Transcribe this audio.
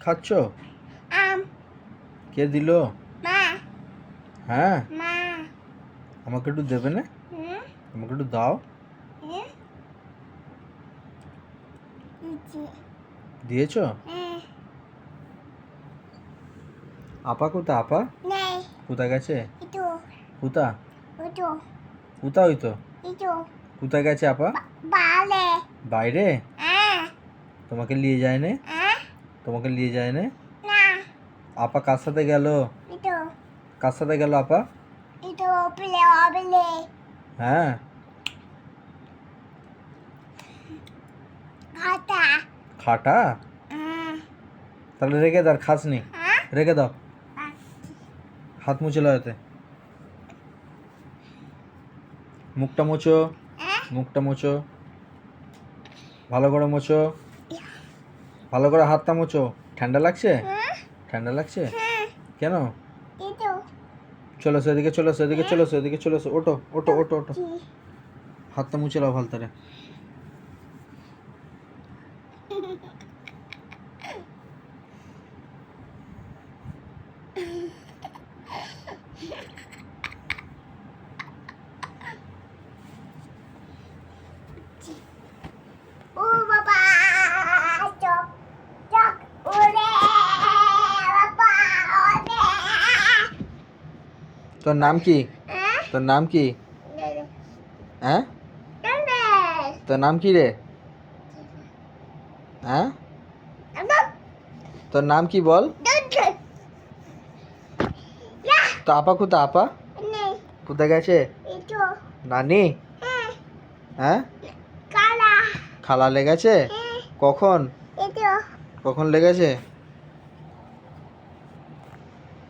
খাচ্ছ? আম। কে দিল? মা। হ্যাঁ, মা। আমাকে একটু দেবে না? হুম। আমাকে একটু দাও। হুম। ইজি। দিয়েছো? হ্যাঁ। আপা কোথা? আপা নেই। কোথায় গেছে? itu কোথা? itu কোথা হইতো? itu কোথায় গেছে আপা? bale. বাইরে? Ah. তোমাকে নিয়ে যায় না? Ah. তোমাকে নিয়ে যায় না? না। আপা কার সাথে গেল? itu কার সাথে গেল আপা? itu beli. হ্যাঁ, Kata. খাটা? তাহলে রেখে দাও, খাসনি। Ah. রেখে দাও, হাত মুছে লাও এতে। মুখটা মোছো, Ah. মুখটা মোছো, ভালো করে মোছো, ভালো করে হাতটা মোছো। ঠান্ডা লাগছে? ঠান্ডা লাগছে? কেন? itu চলো সেদিকে, চলো সেদিকে, চলো সেদিকে, চলো ওঠো ওঠো ওঠো ওঠো, হাতটা মুছে লাও ভালো করে। Baba. Chok. Chok. Ure. Baba. Ure. তোর নাম কি? Ah. তোর নাম কি? হ্যাঁ, তোর নাম কি রে? হ্যাঁ, তোর নাম কি বল? তো আপা কোথা? আপা কোথায় গেছে? itu নানি? হ্যাঁ, kala. খালা লেগেছে? কখন? itu কখন লেগেছে?